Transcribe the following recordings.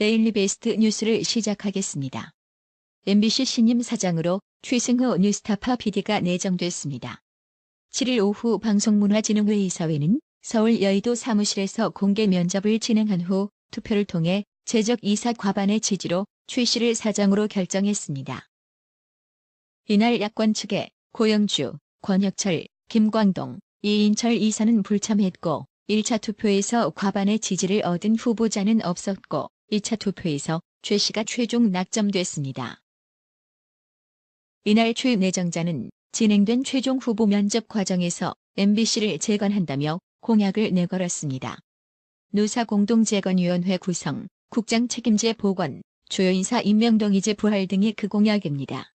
데일리 베스트 뉴스를 시작하겠습니다. MBC 신임 사장으로 최승호 뉴스타파 PD가 내정됐습니다. 7일 오후 방송문화진흥회 이사회는 서울 여의도 사무실에서 공개 면접을 진행한 후 투표를 통해 재적 이사 과반의 지지로 최 씨를 사장으로 결정했습니다. 이날 야권 측에 고영주, 권혁철, 김광동, 이인철 이사는 불참했고 1차 투표에서 과반의 지지를 얻은 후보자는 없었고 2차 투표에서 최 씨가 최종 낙점됐습니다. 이날 최 내정자는 진행된 최종 후보 면접 과정에서 MBC를 재건한다며 공약을 내걸었습니다. 노사공동재건위원회 구성, 국장 책임제 복원, 주요 인사 임명 동의제 부활 등이 그 공약입니다.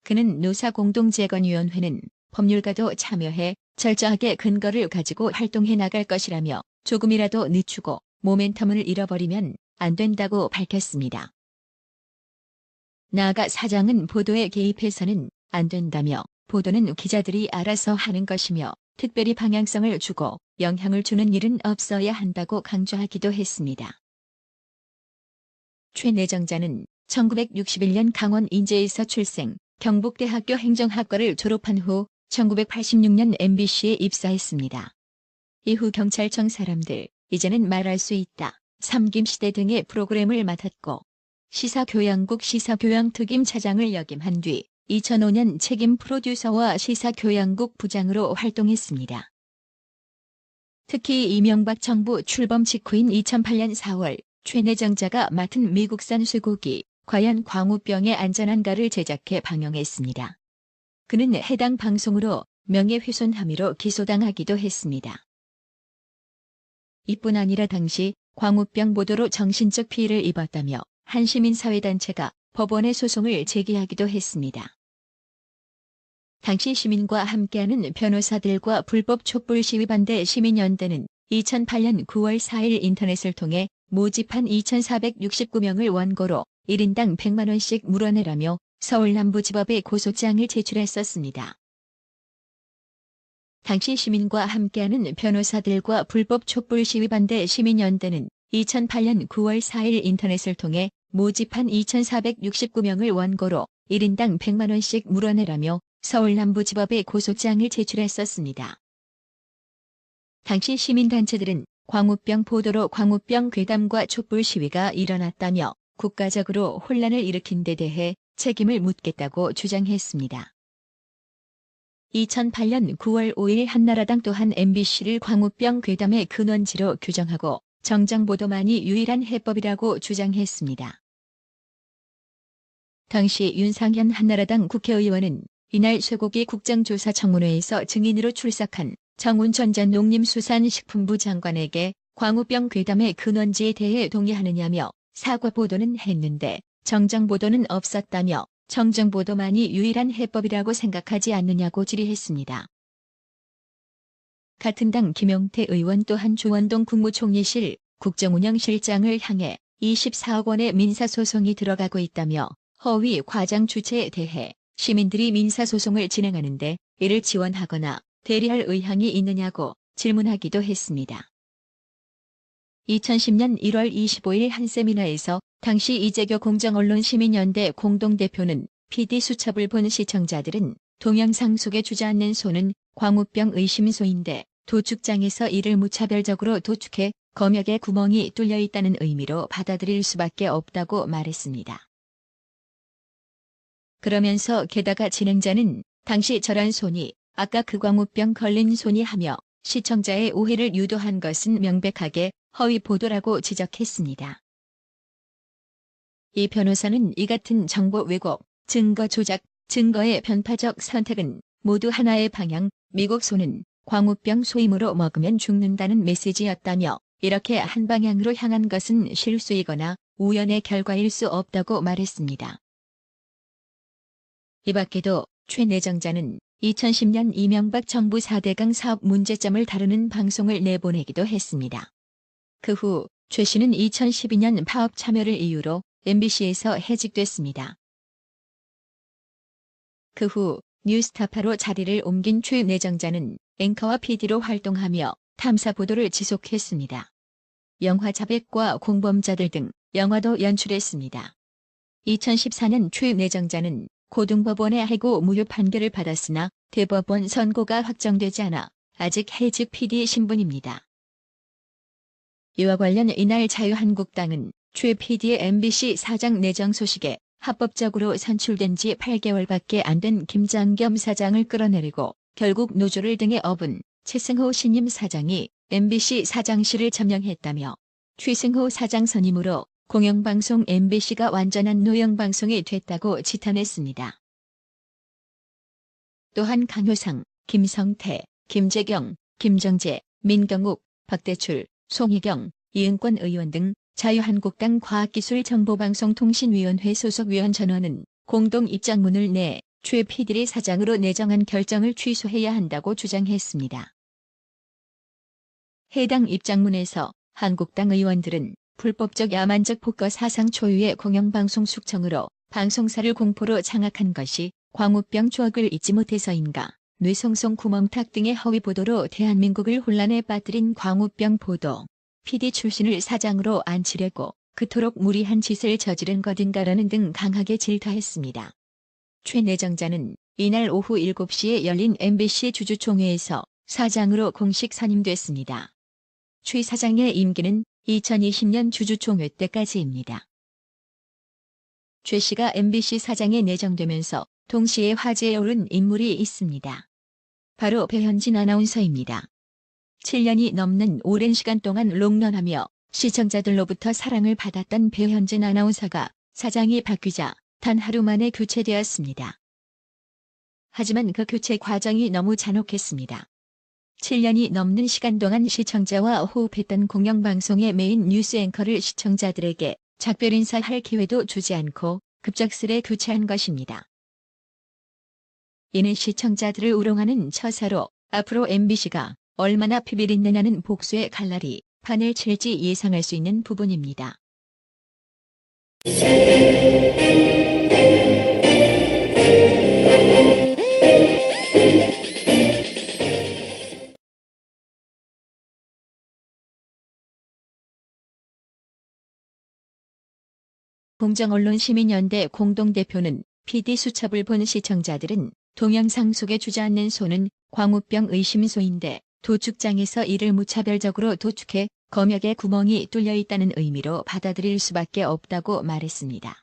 그는 노사공동재건위원회는 법률가도 참여해 철저하게 근거를 가지고 활동해 나갈 것이라며 조금이라도 늦추고 모멘텀을 잃어버리면 안 된다고 밝혔습니다. 나아가 사장은 보도에 개입해서는 안 된다며 보도는 기자들이 알아서 하는 것이며 특별히 방향성을 주고 영향을 주는 일은 없어야 한다고 강조하기도 했습니다. 최 내정자는 1961년 강원 인제에서 출생, 경북대학교 행정학과를 졸업한 후 1986년 MBC에 입사했습니다. 이후 경찰청 사람들, 이제는 말할 수 있다, 삼김시대 등의 프로그램을 맡았고 시사교양국 시사교양특임 차장을 역임한 뒤 2005년 책임 프로듀서와 시사교양국 부장으로 활동했습니다. 특히 이명박 정부 출범 직후인 2008년 4월 최 내정자가 맡은 미국산 쇠고기 과연 광우병에 안전한가를 제작해 방영했습니다. 그는 해당 방송으로 명예훼손 혐의로 기소당하기도 했습니다. 이뿐 아니라 당시 광우병 보도로 정신적 피해를 입었다며 한 시민사회단체가 법원에 소송을 제기하기도 했습니다. 당시 시민과 함께하는 변호사들과 불법 촛불 시위 반대 시민연대는 2008년 9월 4일 인터넷을 통해 모집한 2,469명을 원고로 1인당 100만 원씩 물어내라며 서울남부지법에 고소장을 제출했었습니다. 당시 시민과 함께하는 변호사들과 불법 촛불 시위 반대 시민연대는 2008년 9월 4일 인터넷을 통해 모집한 2,469명을 원고로 1인당 100만 원씩 물어내라며 서울남부지법에 고소장을 제출했었습니다. 당시 시민단체들은 광우병 보도로 광우병 괴담과 촛불 시위가 일어났다며 국가적으로 혼란을 일으킨 데 대해 책임을 묻겠다고 주장했습니다. 2008년 9월 5일 한나라당 또한 MBC를 광우병 괴담의 근원지로 규정하고 정정보도만이 유일한 해법이라고 주장했습니다. 당시 윤상현 한나라당 국회의원은 이날 쇠고기 국정조사청문회에서 증인으로 출석한 정운천 전 농림수산식품부 장관에게 광우병 괴담의 근원지에 대해 동의하느냐며 사과 보도는 했는데 정정보도는 없었다며 정정보도만이 유일한 해법이라고 생각하지 않느냐고 질의했습니다. 같은 당 김용태 의원 또한 조원동 국무총리실 국정운영실장을 향해 24억 원의 민사소송이 들어가고 있다며 허위 과장 주체에 대해 시민들이 민사소송을 진행하는데 이를 지원하거나 대리할 의향이 있느냐고 질문하기도 했습니다. 2010년 1월 25일 한 세미나에서 당시 이재교 공정언론시민연대 공동대표는 PD 수첩을 본 시청자들은 동영상 속에 주저앉는 소는 광우병 의심소인데 도축장에서 이를 무차별적으로 도축해 검역에 구멍이 뚫려 있다는 의미로 받아들일 수밖에 없다고 말했습니다. 그러면서 게다가 진행자는 당시 저런 손이 아까 그 광우병 걸린 손이 하며 시청자의 오해를 유도한 것은 명백하게 허위 보도라고 지적했습니다. 이 변호사는 이 같은 정보 왜곡, 증거 조작, 증거의 편파적 선택은 모두 하나의 방향, 미국 소는 광우병 소임으로 먹으면 죽는다는 메시지였다며 이렇게 한 방향으로 향한 것은 실수이거나 우연의 결과일 수 없다고 말했습니다. 이 밖에도 최 내정자는 2010년 이명박 정부 4대강 사업 문제점을 다루는 방송을 내보내기도 했습니다. 그 후 최 씨는 2012년 파업 참여를 이유로 MBC에서 해직됐습니다. 그 후 뉴스타파로 자리를 옮긴 최 내정자는 앵커와 PD로 활동하며 탐사 보도를 지속했습니다. 영화 자백과 공범자들 등 영화도 연출했습니다. 2014년 최 내정자는 고등법원의 해고 무효 판결을 받았으나 대법원 선고가 확정되지 않아 아직 해직 PD 신분입니다. 이와 관련 이날 자유한국당은 최 PD의 MBC 사장 내정 소식에 합법적으로 선출된 지 8개월밖에 안 된 김장겸 사장을 끌어내리고 결국 노조를 등에 업은 최승호 신임 사장이 MBC 사장실을 점령했다며 최승호 사장 선임으로 공영방송 MBC가 완전한 노영방송이 됐다고 지탄했습니다. 또한 강효상, 김성태, 김재경, 김정재, 민경욱, 박대출, 송희경, 이응권 의원 등 자유한국당 과학기술정보방송통신위원회 소속 위원 전원은 공동 입장문을 내 최 PD를 사장으로 내정한 결정을 취소해야 한다고 주장했습니다. 해당 입장문에서 한국당 의원들은 불법적 야만적 폭거 사상 초유의 공영방송 숙청으로 방송사를 공포로 장악한 것이 광우병 추억을 잊지 못해서인가, 뇌송송 구멍탁 등의 허위 보도로 대한민국을 혼란에 빠뜨린 광우병 보도, PD 출신을 사장으로 앉히려고 그토록 무리한 짓을 저지른 것인가라는 등 강하게 질타했습니다. 최 내정자는 이날 오후 7시에 열린 MBC 주주총회에서 사장으로 공식 선임됐습니다. 최 사장의 임기는 2020년 주주총회 때까지입니다. 최 씨가 MBC 사장에 내정되면서 동시에 화제에 오른 인물이 있습니다. 바로 배현진 아나운서입니다. 7년이 넘는 오랜 시간 동안 롱런하며 시청자들로부터 사랑을 받았던 배현진 아나운서가 사장이 바뀌자 단 하루 만에 교체되었습니다. 하지만 그 교체 과정이 너무 잔혹했습니다. 7년이 넘는 시간 동안 시청자와 호흡했던 공영방송의 메인 뉴스 앵커를 시청자들에게 작별 인사할 기회도 주지 않고 급작스레 교체한 것입니다. 이는 시청자들을 우롱하는 처사로 앞으로 MBC가 얼마나 비비린내 나는 복수의 칼날이 판을 칠지 예상할 수 있는 부분입니다. 공정언론시민연대 공동대표는 PD 수첩을 본 시청자들은 동영상 속에 주저앉는 소는 광우병 의심소인데 도축장에서 이를 무차별적으로 도축해 검역에 구멍이 뚫려 있다는 의미로 받아들일 수밖에 없다고 말했습니다.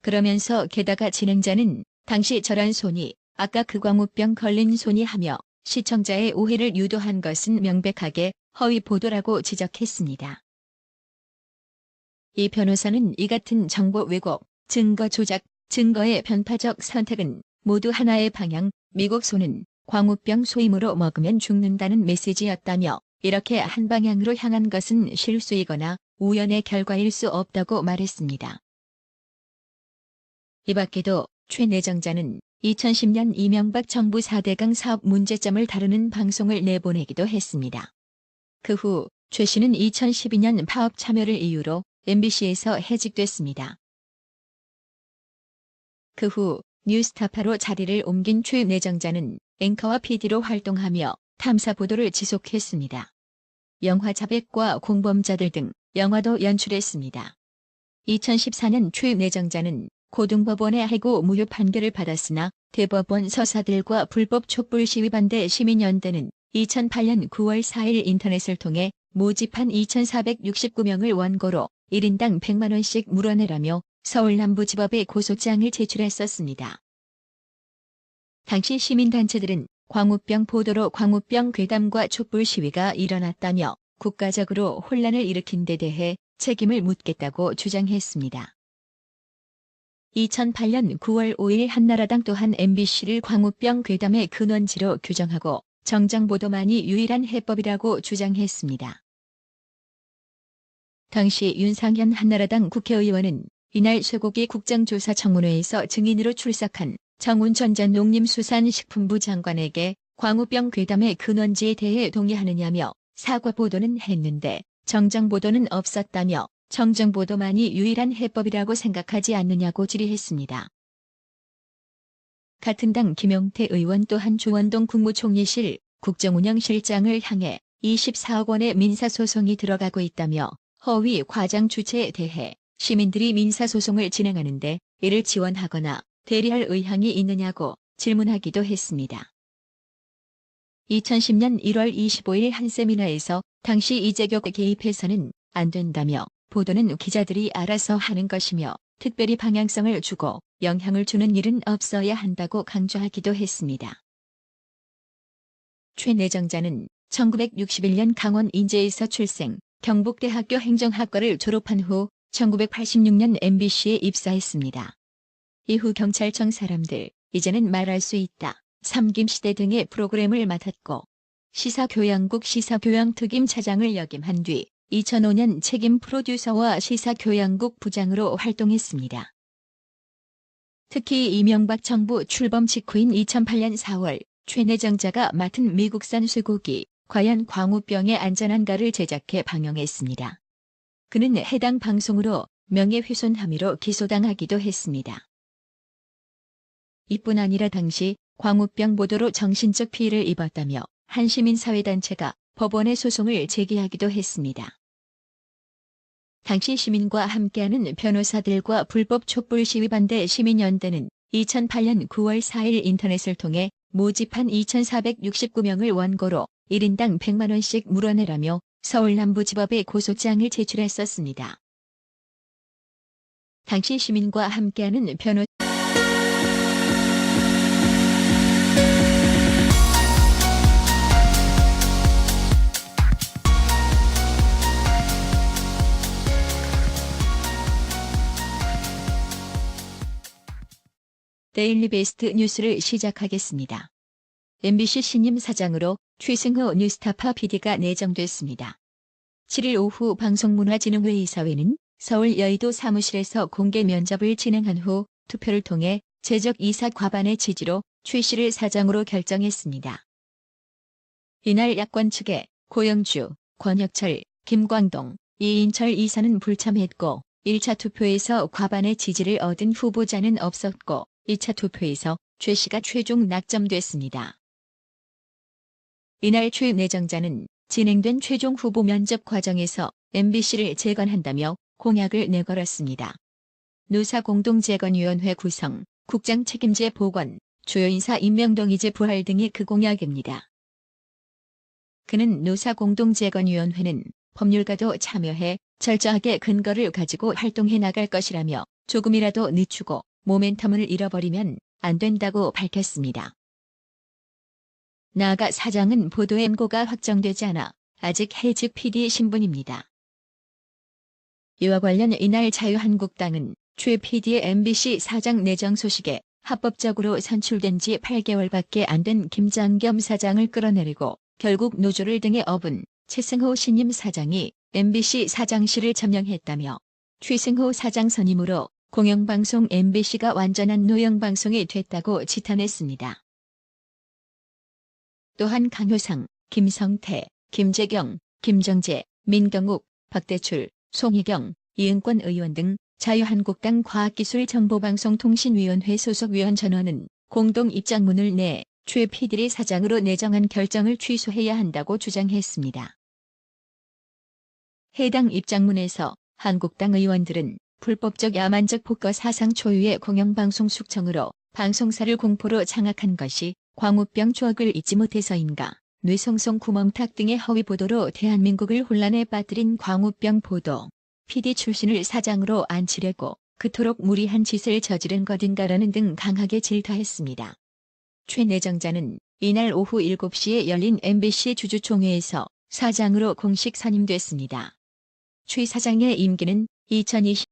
그러면서 게다가 진행자는 당시 저런 손이 아까 그 광우병 걸린 손이 하며 시청자의 오해를 유도한 것은 명백하게 허위 보도라고 지적했습니다. 이 변호사는 이 같은 정보 왜곡, 증거 조작, 증거의 편파적 선택은 모두 하나의 방향, 미국 소는 광우병 소임으로 먹으면 죽는다는 메시지였다며 이렇게 한 방향으로 향한 것은 실수이거나 우연의 결과일 수 없다고 말했습니다. 이 밖에도 최 내정자는 2010년 이명박 정부 4대강 사업 문제점을 다루는 방송을 내보내기도 했습니다. 그 후 최 씨는 2012년 파업 참여를 이유로 MBC에서 해직됐습니다. 그 후 뉴스타파로 자리를 옮긴 최 내정자는 앵커와 PD로 활동하며 탐사 보도를 지속했습니다. 영화 자백과 공범자들 등 영화도 연출했습니다. 2014년 최 내정자는 고등법원의 해고 무효 판결을 받았으나 대법원 서사들과 불법 촛불 시위 반대 시민연대는 2008년 9월 4일 인터넷을 통해 모집한 2,469명을 원고로 1인당 100만 원씩 물어내라며 서울남부지법에 고소장을 제출했었습니다. 당시 시민단체들은 광우병 보도로 광우병 괴담과 촛불 시위가 일어났다며 국가적으로 혼란을 일으킨 데 대해 책임을 묻겠다고 주장했습니다. 2008년 9월 5일 한나라당 또한 MBC를 광우병 괴담의 근원지로 규정하고 정정보도만이 유일한 해법이라고 주장했습니다. 당시 윤상현 한나라당 국회의원은 이날 쇠고기 국정조사청문회에서 증인으로 출석한 정운천 전 농림수산식품부 장관에게 광우병 괴담의 근원지에 대해 동의하느냐며 사과 보도는 했는데 정정보도는 없었다며 정정보도만이 유일한 해법이라고 생각하지 않느냐고 질의했습니다. 같은 당 김용태 의원 또한 조원동 국무총리실 국정운영실장을 향해 24억 원의 민사소송이 들어가고 있다며 허위 과장 주체에 대해 시민들이 민사소송을 진행하는데 이를 지원하거나 대리할 의향이 있느냐고 질문하기도 했습니다. 2010년 1월 25일 한 세미나에서 당시 이재격 개입해서는 안 된다며 보도는 기자들이 알아서 하는 것이며 특별히 방향성을 주고 영향을 주는 일은 없어야 한다고 강조하기도 했습니다. 최 내정자는 1961년 강원 인제에서 출생, 경북대학교 행정학과를 졸업한 후 1986년 MBC에 입사했습니다. 이후 경찰청 사람들, 이제는 말할 수 있다, 삼김시대 등의 프로그램을 맡았고 시사교양국 시사교양특임 차장을 역임한 뒤 2005년 책임 프로듀서와 시사교양국 부장으로 활동했습니다. 특히 이명박 정부 출범 직후인 2008년 4월 최 내정자가 맡은 미국산 쇠고기 과연 광우병에 안전한가를 제작해 방영했습니다. 그는 해당 방송으로 명예훼손 혐의로 기소당하기도 했습니다. 이뿐 아니라 당시 광우병 보도로 정신적 피해를 입었다며 한 시민사회단체가 법원에 소송을 제기하기도 했습니다. 당시 시민과 함께하는 변호사들과 불법 촛불 시위 반대 시민연대는 2008년 9월 4일 인터넷을 통해 모집한 2,469명을 원고로 1인당 100만 원씩 물어내라며 서울남부지법에 고소장을 제출했었습니다. 당시 시민과 함께하는 변호 데일리 베스트 뉴스를 시작하겠습니다. MBC 신임 사장으로 최승호 뉴스타파 PD가 내정됐습니다. 7일 오후 방송문화진흥회 이사회는 서울 여의도 사무실에서 공개 면접을 진행한 후 투표를 통해 제적 이사 과반의 지지로 최 씨를 사장으로 결정했습니다. 이날 야권 측에 고영주, 권혁철, 김광동, 이인철 이사는 불참했고 1차 투표에서 과반의 지지를 얻은 후보자는 없었고 2차 투표에서 최 씨가 최종 낙점됐습니다. 이날 최 내정자는 진행된 최종 후보 면접 과정에서 MBC를 재건한다며 공약을 내걸었습니다. 노사공동재건위원회 구성, 국장 책임제 복원, 주요 인사 임명 동의제 부활 등이 그 공약입니다. 그는 노사공동재건위원회는 법률가도 참여해 철저하게 근거를 가지고 활동해 나갈 것이라며 조금이라도 늦추고 모멘텀을 잃어버리면 안 된다고 밝혔습니다. 나아가 사장은 보도 엠고가 확정되지 않아 아직 해직 PD 신분입니다. 이와 관련 이날 자유한국당은 최 PD의 MBC 사장 내정 소식에 합법적으로 선출된 지 8개월밖에 안 된 김장겸 사장을 끌어내리고 결국 노조를 등에 업은 최승호 신임 사장이 MBC 사장실을 점령했다며 최승호 사장 선임으로 공영방송 MBC가 완전한 노영방송이 됐다고 지탄했습니다. 또한 강효상, 김성태, 김재경, 김정재, 민경욱, 박대출, 송희경, 이응권 의원 등 자유한국당 과학기술정보방송통신위원회 소속 위원 전원은 공동 입장문을 내 최 PD를 사장으로 내정한 결정을 취소해야 한다고 주장했습니다. 해당 입장문에서 한국당 의원들은 불법적 야만적 폭거 사상 초유의 공영방송 숙청으로 방송사를 공포로 장악한 것이 광우병 추억을 잊지 못해서인가, 뇌성송 구멍탁 등의 허위 보도로 대한민국을 혼란에 빠뜨린 광우병 보도, PD 출신을 사장으로 앉히려고 그토록 무리한 짓을 저지른 것인가라는 등 강하게 질타했습니다. 최 내정자는 이날 오후 7시에 열린 MBC 주주총회에서 사장으로 공식 선임됐습니다. 최 사장의 임기는 2020